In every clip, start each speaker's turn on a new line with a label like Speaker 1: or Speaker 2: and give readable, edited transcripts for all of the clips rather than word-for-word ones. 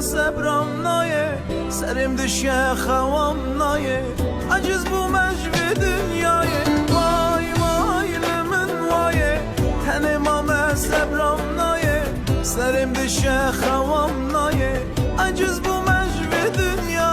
Speaker 1: صبرم نایه سرم دشه خوام نایه عجز بو مجو دنیایه وای وای لمن وایه تن مام صبرم نایه سرم دشه خوام نایه عجز بو مجو دنیایه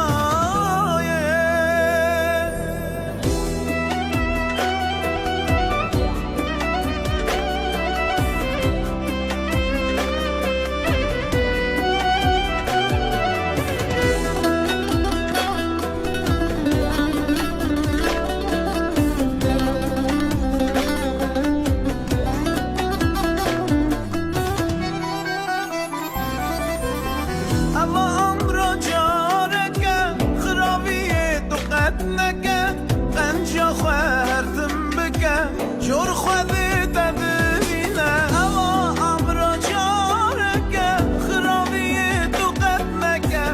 Speaker 1: جور خودی تدبینه اما امرا جارکه خرابی تو قد مکه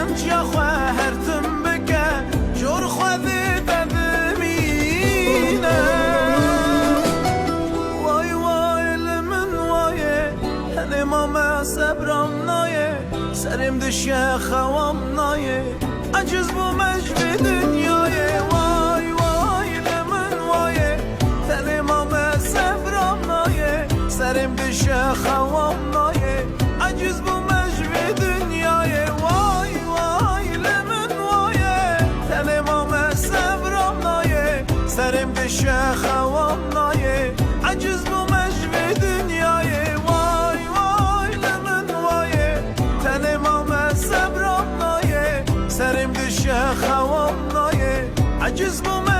Speaker 1: امجا خواهرتم بکه جور خودی تدبینه وای وای لمن وایه هنه ماما صبرم نایه سرم دشه خوام نایه عجز بو مجب دنیایه وای وای لمن وایه سرم دشه خوام نایه عجز بو مجب دنیایه وای وای لمن وایه تن مام صبرم نایه سرم دشه خوام نایه عجز بو مجب دنیایه وای وای لمن وایه تن مام صبرم نایه سرم دشه خوام نایه عجز بو